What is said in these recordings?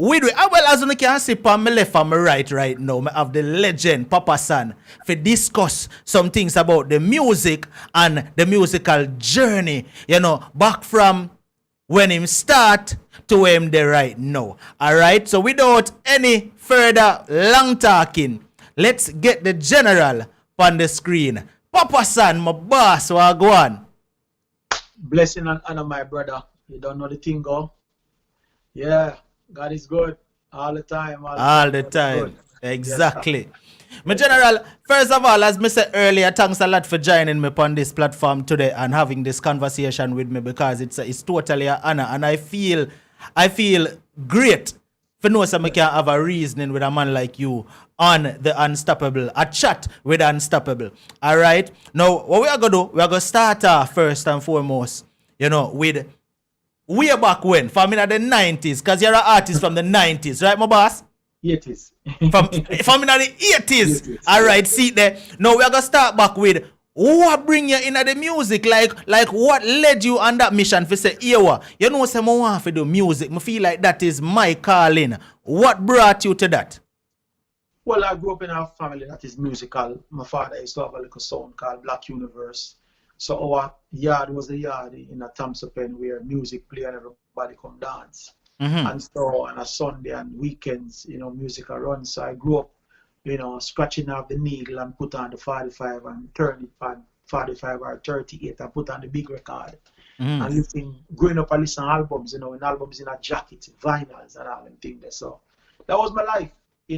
Well, as you can see, from my left and my right now, I have the legend, Papa San, to discuss some things about the music and the musical journey, back from when him start to where him there right now. Alright, so without any further long talking, let's get the general on the screen. Papa San, my boss, what go on? Blessing and honor, my brother. You don't know the thing, go? Yeah, God is good all the time. All the time. Exactly. Yes, my general, first of all, as I said earlier, thanks a lot for joining me on this platform today and having this conversation with me, because it's totally an honor, and I feel great for know some can have a reasoning with a man like you on the Unstoppable, a chat with Unstoppable. All right. Now, what we are gonna do? We are gonna start first and foremost, with way back when, from in the 90s, because you're an artist from the 90s, right, my boss? 80s. from in the 80s. All right, see there. Now we are gonna start back with what bring you into the music, like what led you on that mission for say, say I want to do music. I feel like that is my calling. What brought you to that? Well, I grew up in a family that is musical. My father used to have a little song called Black Universe. So our yard was a yard in a Thompson Pen where music play and everybody come dance. And so on a Sunday and weekends, musical run. So I grew up, scratching off the needle and put on the 45 and turn it on 45 or 38 and put on the big record. And growing up, I listen to albums, and albums in a jacket, vinyls and all them things there. So that was my life,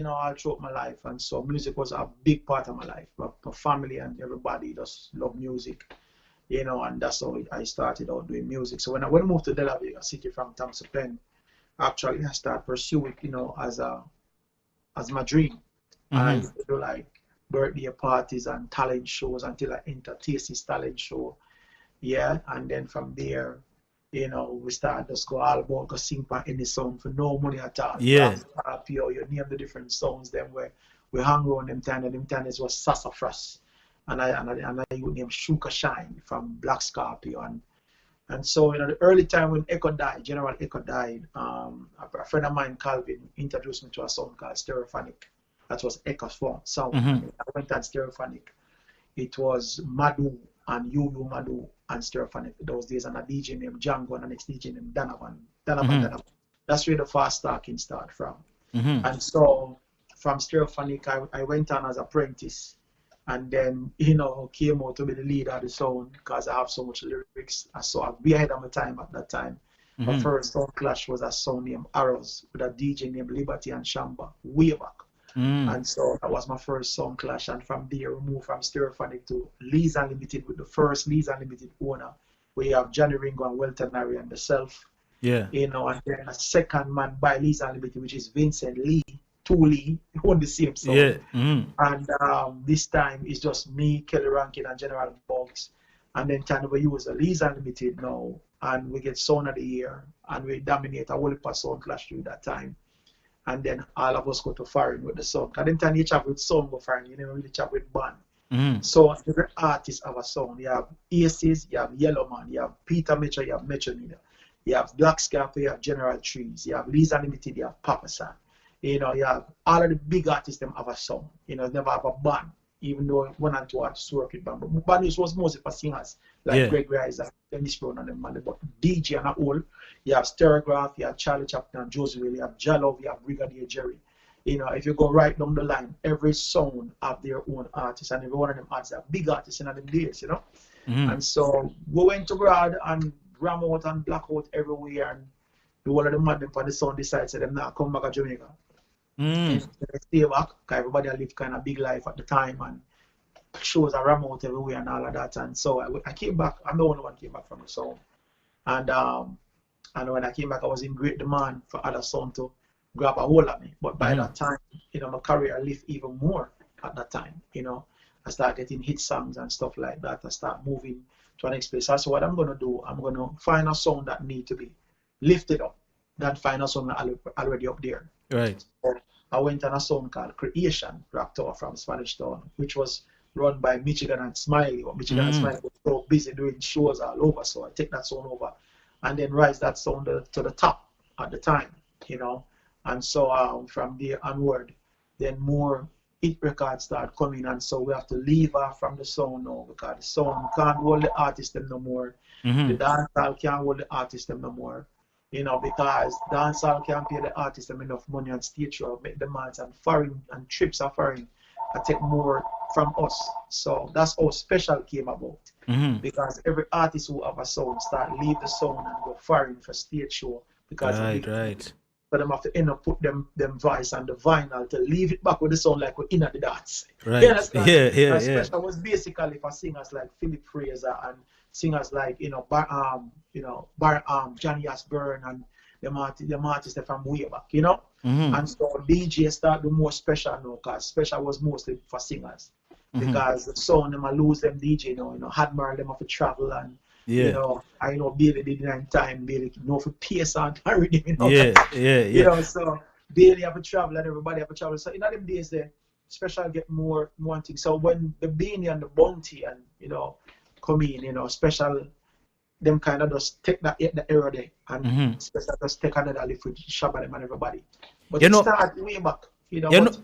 all throughout my life. And so music was a big part of my life. My family and everybody just love music, and that's how I started out doing music. So when I moved to Delaware City from Thompson Pen, actually I started pursuing it, as my dream. I used to do like birthday parties and talent shows until I entered Tasty's talent show. Yeah, and then from there, we started just go all about go sing for any song for no money at all. Yeah. You name the different songs them where we hung around them time, and them time it was Sassafras. And I would name Shuka Shine from Black Scorpio. And so the early time when Echo died, General Echo died, a friend of mine, Calvin, introduced me to a song called Stereophonic. That was Echo's sound. I went on Stereophonic. It was Madu and Yu Madu and Stereophonic those days, and a DJ named Django and the next DJ named Donovan. That's where the fast talking started from. And so from Stereophonic, I went on as apprentice, and then came out to be the leader of the sound because I have so much lyrics. So I'd be ahead of my time at that time. My first sound clash was a song named Arrows with a DJ named Liberty and Shamba way back. And so that was my first song clash, and from there we moved from Stereophonic to Lee's Unlimited with the first Lee's Unlimited owner. We have Johnny Ringo and Welton Larry and myself. Yeah. And then a second man by Lee's Unlimited, which is Vincent Lee, Lee, on the same song. Yeah. And this time it's just me, Kelly Rankin, and General Boggs. And then we use the Lee's Unlimited now, and we get Sound of the Year, and we dominate a whole heap of sound clash through that time. And then all of us go to foreign with the song. At the time you chat with song go foreign, you never really chat with band. So every artist have a song. You have Aces, you have Yellowman, you have Peter Mitchell, you have Metro Media, you have Black Scarpa, you have General Trees, you have Lee's Unlimited, you have Papa San. You have all of the big artists them have a song. Never have a band, even though one and two artists work with band. But band was mostly for singers like Greg Rice and Dennis Brown and them. But DJ and all, you have Stereograph, you have Charlie Chaplin and Josie Will, you have Jalov, you have Brigadier Jerry. If you go right down the line, every sound have their own artists, and every one of them artists are big artists in them days, And so we went to abroad and ram out and black out everywhere, and the one of the madmen for the sound decided to them now come back to Jamaica. They stay back because everybody lived kind of big life at the time, and shows are ram out everywhere and all of that. And so I came back. I'm the only one came back from the sound, and when I came back, I was in great demand for other sound to grab a hold of me. But by that time, my career lived even more at that time. I started getting hit songs and stuff like that. I start moving to an next place. So what I'm gonna do, I'm gonna find a song that need to be lifted up, than find a song already up there. Right. So I went on a song called Creation, rock tour from Spanish Town, which was run by Michigan and Smiley. But Michigan and Smiley was so busy doing shows all over, so I take that song over and then rise that song to the top at the time, And so from there onward, then more hit records start coming, and so we have to leave off from the sound now because the sound can't hold the artist them no more. The dancehall can't hold the artist them no more. Because dancehall can't pay the artist them enough money on stage show, make demands and foreign and trips are foreign. I take more from us. So that's how special came about. Because every artist who have a sound start leave the sound and go foreign for stage show because Right. so them have to end up put them voice on the vinyl to leave it back with the sound like we're in at the dance. Right. You understand? Yeah. Special was basically for singers like Philip Fraser and singers like Johnny Asburn and them artists from way back, And so DJ start the more special now because special was mostly for singers. Because the sound them lose them DJ now, Hadmar them have to travel and I know Bailey did it in time, Bailey for pace and rhythm, Yeah. So Bailey have to travel and everybody have to travel. So in them days the special get more things. So when the Beanie and the Bounty and come in, special them kind of just take that era there and special just take another lift with Shabba them and everybody. But it start way back. But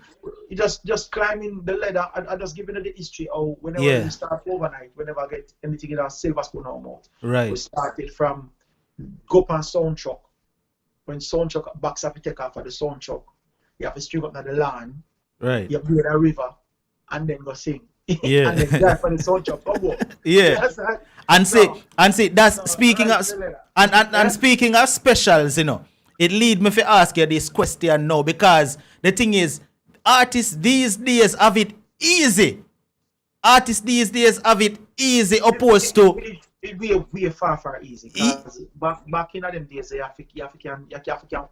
you just climbing the ladder. I just giving you the history of whenever we start overnight, whenever I get anything in our silver spoon or mouth. Right. We started from go up on sound truck. When sound truck backs up, you take off of the sound truck. You have to strip up to the land. Right. You build a river and then go sing. Yeah. And then drive for the sound truck. Yeah. And see that's speaking of and speaking of specials, it lead me to ask you this question now because the thing is, artists these days have it easy. Artists these days have it easy opposed to it be far easy. Because back in them days, you have to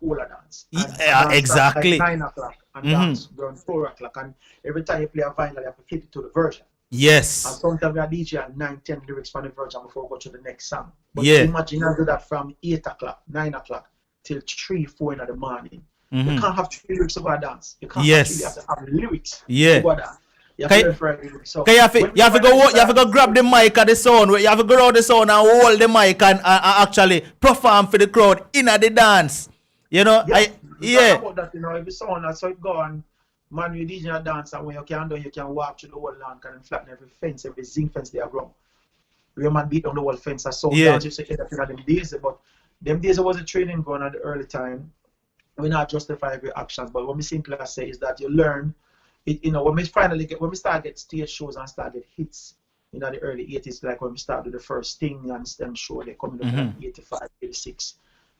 hold a dance. And exactly. Like 9 o'clock and dance around 4 o'clock. And every time you play a vinyl, you have to keep it to the version. Yes. And sometimes we are DJ and 9-10 lyrics from the version before we go to the next song. But imagine I do that from 8 o'clock, 9 o'clock till 3-4 in the morning. You can't have 3 lyrics over a dance. You can't you have to have lyrics over that. You have to go grab the mic at the sound. You have to go out the sound and hold the mic and actually perform for the crowd in the dance. About that, every sound that's how it go and man you DJ a dance and when you can do you can walk through the whole land and flatten every fence, every zinc fence they have grown. Your man beat on the whole fence and so dance you say that in them days, but them days there was a training going at the early time. We not justify every actions, but what we simply say is that you learn it, when we start get stage shows and start get hits in the early 80s, like when we started the first Sting and STEM show, they come in the 85, 86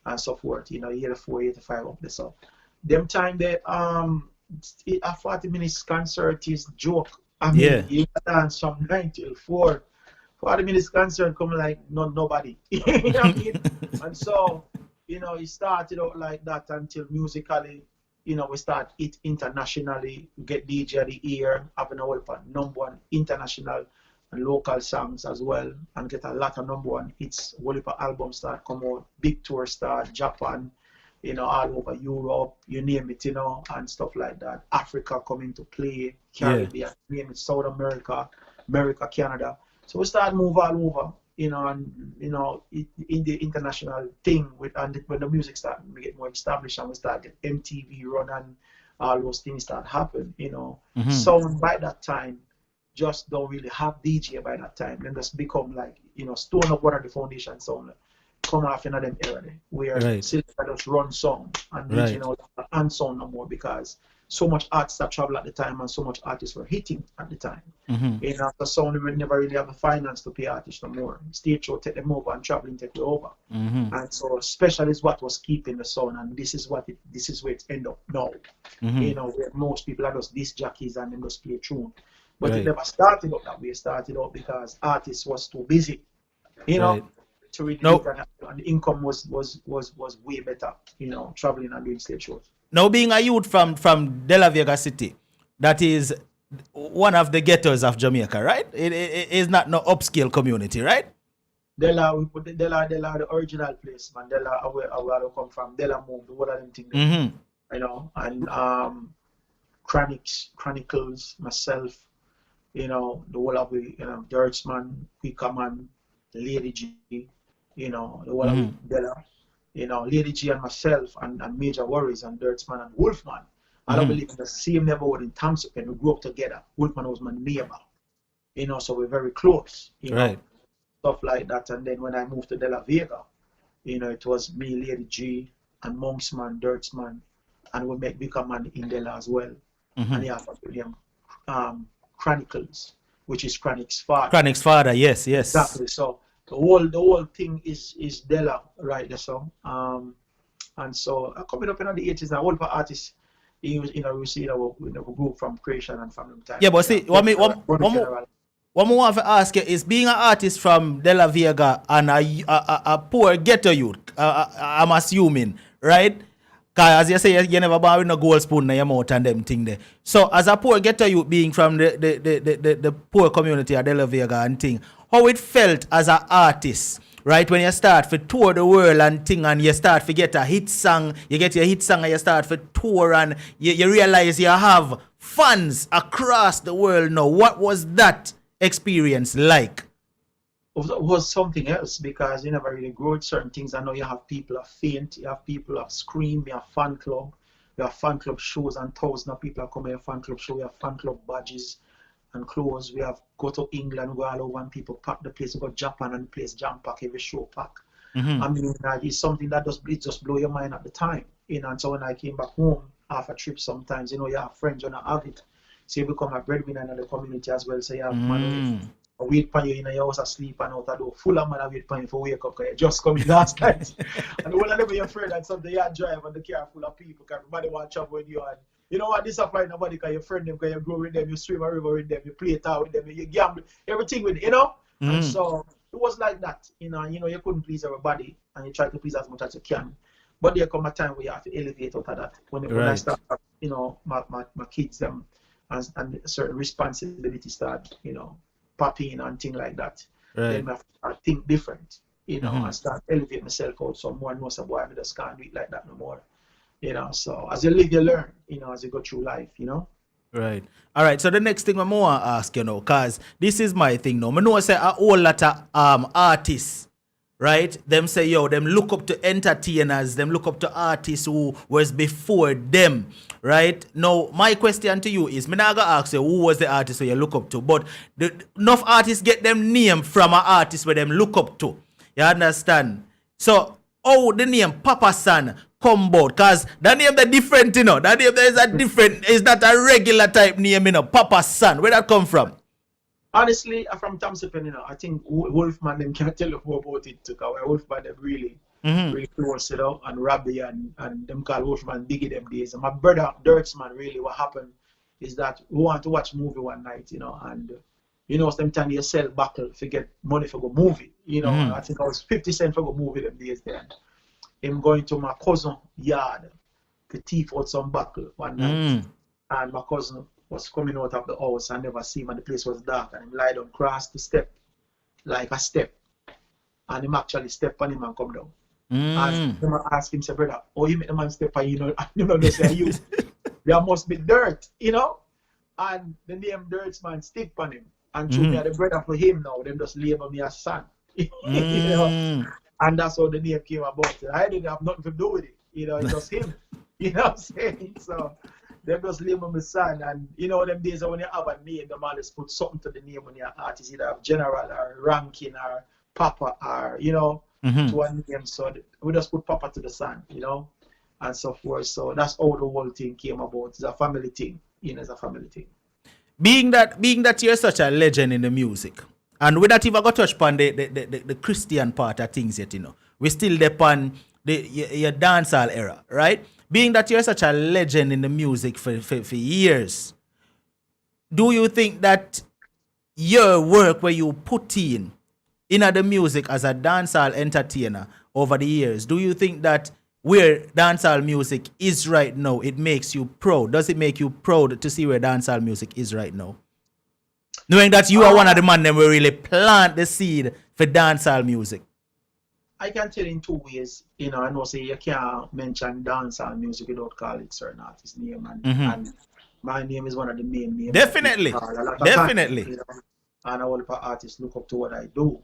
and so forth, 84, 85 up there. So them time they a 40 minutes concert is joke. I mean you dance from 9 till 4. 40 minutes concert come like nobody. You know what I mean? And so it started out like that until musically, we start it internationally, get DJ of the year, having a whole number one international and local songs as well, and get a lot of number one hits. Whole albums start come out, big tour start, Japan, all over Europe, you name it, and stuff like that. Africa coming to play, Caribbean, name it, South America, Canada. So we start move all over. And in the international thing and when the music start to get more established and we start get MTV run and all those things start happen, Sound by that time just don't really have DJ by that time. Then just become like, Stone Up, what are the foundation sound come off in them era where still just run sound and DJ and sound no more because so much artists that travel at the time and so much artists were hitting at the time. The sound we never really have the finance to pay artists no more. Stage show take them over and traveling take them over. And so special is what was keeping the sound, and this is where it end up now. Where most people are just disc jockeys and then just play tune. But it never started out that way. It started out because artists was too busy, to read and the income was way better, traveling and doing stage shows. Now, being a youth from De La Vega City, that is one of the ghettos of Jamaica, right? It is not no upscale community, right? De La, the original place, man. De La, where I come from. De La moved, what are them things, and Chronicles, myself, the whole of the, Dirtsman, Quickerman, Lady G, the whole of De La. Lady G and myself and Major Worries and Dirtsman and Wolfman. I don't believe in the same neighborhood in Thompson. We grew up together. Wolfman was my neighbor. So we're very close. Right. Stuff like that. And then when I moved to De La Vega, it was me, Lady G, and Monksman, Dirtsman, and we become an Indela as well. And he have William Chronicles, which is Chronic's father. Chronic's father, yes. Exactly. So the whole thing is Della, right? So and so coming up in the 80s, now all of our artists, we grew from creation and from time. Yeah, but see, what I want to ask you is, being an artist from De La Vega and a poor ghetto youth, I'm assuming, right? Because as you say, you never born with no gold spoon in your mouth and them thing there. So as a poor ghetto youth, being from the poor community of De La Vega and thing, how it felt as an artist, right? When you start to tour the world and thing, and you start to get a hit song, you get your hit song and you start to tour, and you realize you have fans across the world now. What was that experience like? It was something else, because you never really grow with certain things. I know you have people that faint, you have people that scream, you have fan club, you have fan club shows, and thousands of people are coming to fan club show. We have fan club badges and clothes. We have go to England, go all over and people pack the place. We go to Japan and the place jam pack, every show pack. I mean, it's something that just blow your mind at the time. And so when I came back home after a trip, sometimes, you have friends when I have it. So you become a breadwinner in the community as well. So you have money. Wait for you in your house asleep and out the door. Full of man wait for you for wake up, because you just come in last night. And all of them you're afraid that something you drive and the car full of people, because everybody want to travel with you. And you know what, disappoint nobody, because you friend them, because you grow with them, you swim a river with them, you play it out with them, you gamble, everything with them, And so it was like that, you couldn't please everybody, and you try to please as much as you can. But there come a time where you have to elevate out of that. When I start, my kids and certain responsibilities start, popping and things like that. Right. Then I think different, I start elevate myself out some more and more. So boy, I just can't do it like that no more. So as you live, you learn, as you go through life, Right. All right. So the next thing I want to ask, because this is my thing now. I know I say a whole lot of artists, right? Them say, them look up to entertainers, them look up to artists who was before them, right? Now, my question to you is, I'm not going to ask you who was the artist who you look up to, but enough artists get them name from an artist where them look up to. You understand? So, the name Papa San come about? Because that name is different, That name is a different, it's not a regular type name, Papa San. Where that come from? Honestly, from Thompson, I think Wolfman them can tell you more about it too. Because Wolfman them really close, and Robbie and them call Wolfman Biggie them days. And my brother Dirtsman, really, what happened is that we want to watch movie one night, and sometimes you sell buckle to get money for go movie. I think I was 50 cents for go movie them days then. Him going to my cousin yard to thief out some buckle one night, and my cousin was coming out of the house and never see him, and the place was dark, and him lie down, cross the step, like a step, and him actually step on him and come down. And him ask him, say, brother, you make the man step on you, they say you. There must be dirt, and the name Dirtsman stick on him, and through me the brother for him now, them just label me as son, and that's how the name came about. I didn't have nothing to do with it, it's just him, what I'm saying, so they just label me son, and them days when you have a name, them always put something to the name when you're artist, either have general or ranking or papa or to a name. So we just put papa to the son, and so forth. So that's how the whole thing came about. It's a family thing, it's a family thing. Being that you're such a legend in the music, and we not even got touch upon the Christian part of things yet, we still depend your dancehall era, right? Being that you're such a legend in the music for years, do you think that your work where you put in the music as a dancehall entertainer over the years, do you think that where dancehall music is right now, it makes you proud? Does it make you proud to see where dancehall music is right now? Knowing that you are one of the men that will really plant the seed for dancehall music. I can tell in two ways. I know say you can't mention dancehall music without calling it certain artist name, and my name is one of the main names. Definitely. And all the artists look up to what I do.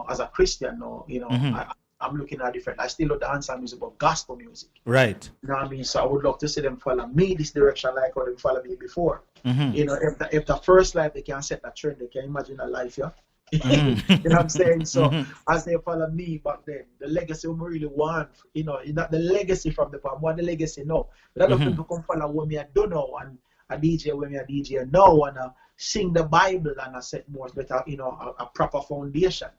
As a Christian now, I'm looking at different. I still love dancehall music, but gospel music. Right. You know what I mean? So I would love to see them follow me this direction like how they follow me before. You know, if the first life they can set that trend, they can imagine a life, yeah. You know what I'm saying? So as they follow me back then, the legacy we really want, you know, not the legacy from the past, what the legacy now. But a lot of people come follow what me I don't know, and a DJ when me a DJ now, and sing the Bible, and I set more better, you know, a proper foundation.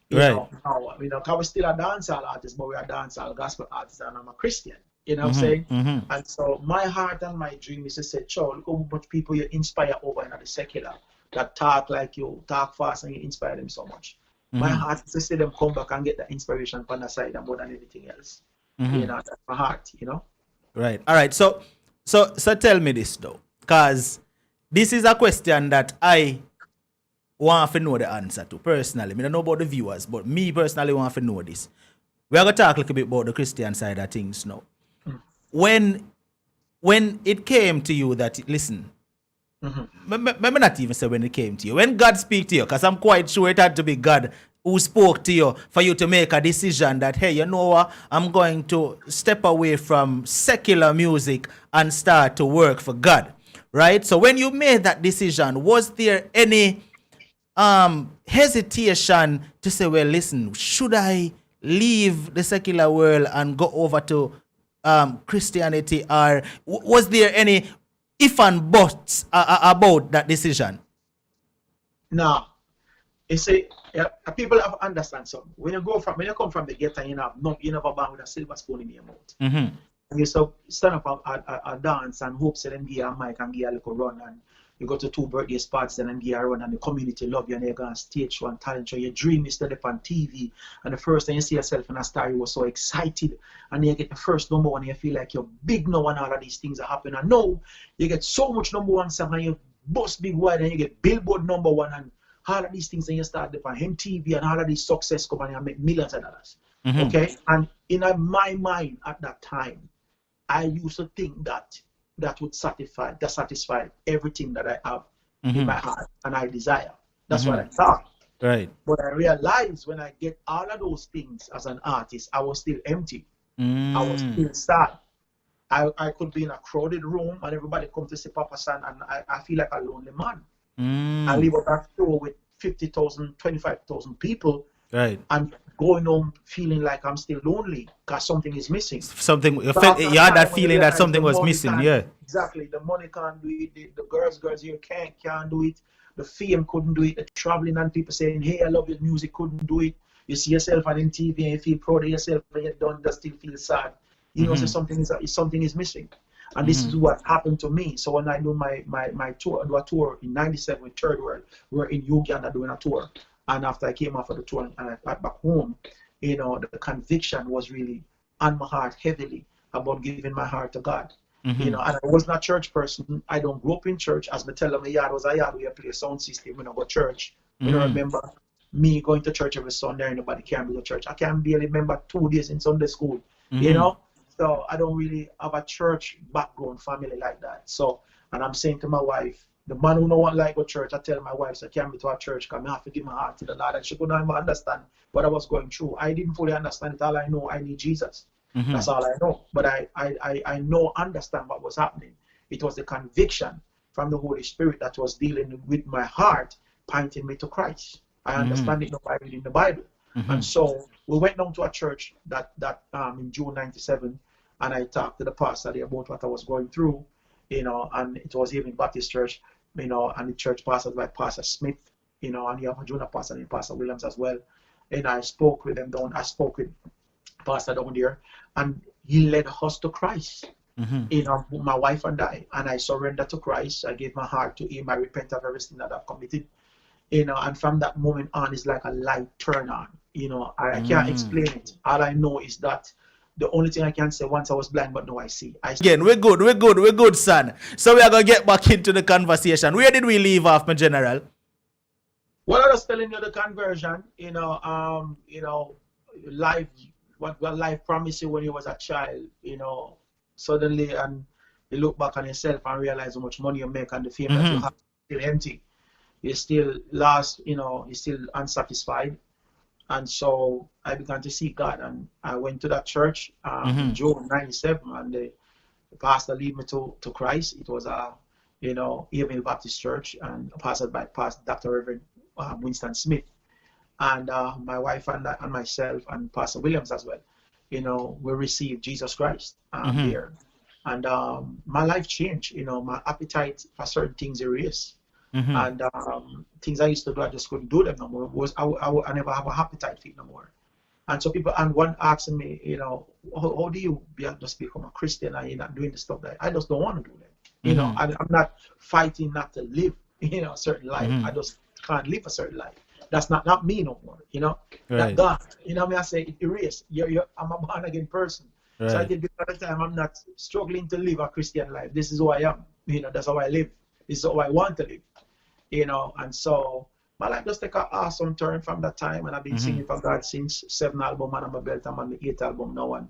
You know, because we're still a dancehall artist, but we're a dancehall gospel artist, and I'm a Christian. You know what I'm saying? And so my heart and my dream is to say, Chow, look how much people you inspire over in the secular that talk like you, talk fast, and you inspire them so much. My heart is to see them come back and get the inspiration from the side more than anything else. You know, that's my heart, you know? Right. All right. So tell me this though, because this is a question that I want to know the answer to personally. I don't know about the viewers, but me personally want to know this. We are going to talk a little bit about the Christian side of things now. When it came to you that, listen, maybe not even say when it came to you, when God speak to you, because I'm quite sure it had to be God who spoke to you for you to make a decision that, hey, you know what, I'm going to step away from secular music and start to work for God, right? So when you made that decision, was there any hesitation to say, well, listen, should I leave the secular world and go over to Christianity, or was there any if and buts about that decision? No. You see, people have to understand something. When you come from the ghetto, you never born with a silver spoon in your mouth. And you stand up a dance and hope so them give you a mic and give you a little run, and you go to 2 birthday spots and then give you a run, and the community love you, and you go on stage show and talent show. Your dream is to live on TV, and the first time you see yourself in a star, you were so excited, and then you get the first number one, and you feel like you're big now, and all of these things are happening. And now you get so much number one song, and you bust big wide, and you get Billboard number one, and all of these things, and you start on MTV, and all of these success come, and you make millions of dollars. Okay, and in my mind at that time, I used to think that would satisfy everything that I have in my heart and I desire. That's what I thought. Right. But I realized when I get all of those things as an artist, I was still empty. I was still sad. I could be in a crowded room and everybody come to see Papa San, and I feel like a lonely man. I live on that floor with 50,000, 25,000 people. Right. And going home feeling like I'm still lonely because something is missing. Something you had that feeling that something was missing, yeah. Exactly. The money can't do it, the girls here can't do it, the fame couldn't do it, the traveling and people saying, hey, I love your music, couldn't do it. You see yourself on MTV and you feel proud of yourself, but you don't just still feel sad. You know, so something is missing. And this is what happened to me. So when I do my tour, I do a tour in 97 with Third World, we're in Uganda doing a tour. And after I came off of the tour and I got back home, you know, the conviction was really on my heart heavily about giving my heart to God. You know, and I wasn't a church person. I don't grow up in church. As I tell them, my yard was a yard where you play a sound system when I go to church. You know, remember me going to church every Sunday and nobody can go to church. I can barely remember 2 days in Sunday school, you know. So I don't really have a church background family like that. So, and I'm saying to my wife, the man who don't want like go to church, I tell my wife, so I can't be to a church because I have to give my heart to the Lord. And she could not even understand what I was going through. I didn't fully understand it. All I know, I need Jesus. That's all I know. But I know, understand what was happening. It was the conviction from the Holy Spirit that was dealing with my heart, pointing me to Christ. I understand it now by reading the Bible. And so we went down to a church that in June 97, and I talked to the pastor there about what I was going through, you know, and it was even Baptist church, you know, and the church pastors like Pastor Smith, you know, and you have a junior pastor and Pastor Williams as well. And I spoke with them down, I spoke with Pastor down there, and he led us to Christ. You know, my wife and I surrendered to Christ. I gave my heart to him. I repent of everything that I've committed. You know, and from that moment on, it's like a light turn on. You know, I can't explain it. All I know is that the only thing I can say, once I was blind, but now I see. Again, we're good, son. So we are going to get back into the conversation. Where did we leave off, my general? Well, I was telling you the conversion, you know, life, what life promised you when you was a child, you know, suddenly, and you look back on yourself and realize how much money you make and the fame that you have still empty. You're still lost, you know, you're still unsatisfied. And so I began to see God, and I went to that church in June '97, and the pastor led me to Christ. It was a Evening Baptist Church, and pastored by Pastor Dr. Reverend Winston Smith, and my wife and myself and Pastor Williams as well. We received Jesus Christ there, and my life changed. My appetite for certain things erased. And things I used to do, I just couldn't do them no more. I never have a appetite for it no more. And so one asked me, how do you just become a Christian and you're not doing the stuff that I just don't want to do that. I'm not fighting not to live, a certain life. I just can't live a certain life. That's not me no more, Right. Not God. I say it erased. I'm a born again person. Right. So I think by the time I'm not struggling to live a Christian life. This is who I am. That's how I live. This is how I want to live. And so my life just take an awesome turn from that time, and I've been singing for God since 7 album, and I'm a belt. I'm on the 8th album now, and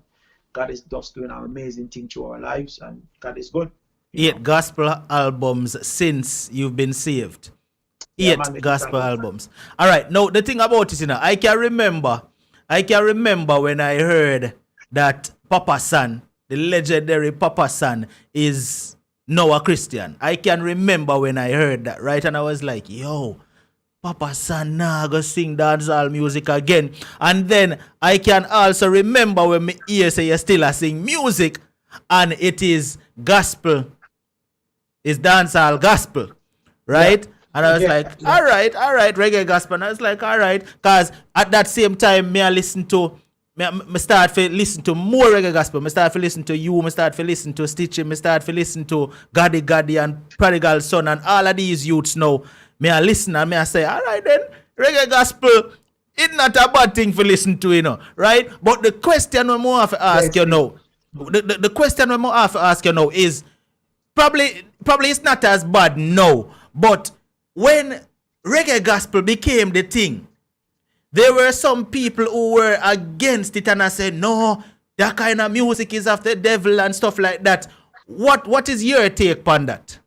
God is just doing an amazing thing through our lives, and God is good. 8 gospel albums since you've been saved. 8 gospel albums. All right. Now the thing about it, I can remember when I heard that Papa San, the legendary Papa San, is now a Christian. I can remember when I heard that, right? And I was like, yo, Papa San nah go sing dancehall music again. And then I can also remember when me hear say you still a sing music, and it is gospel, it's dancehall gospel, right? Yeah. And I was like, all right, reggae gospel. And I was like, all right, because at that same time, me start to listen to more reggae gospel. Me start to listen to you. Me start to listen to Stitching. Me start to listen to Gaddy and Prodigal Son and all of these youths now. Me a listen and me a say, all right then, reggae gospel, it's not a bad thing for listen to, right? But the question we more have to ask you now, the question we more have to ask you now is, probably it's not as bad now, but when reggae gospel became the thing, there were some people who were against it, and I said, no, that kind of music is of the devil and stuff like that. What is your take on that?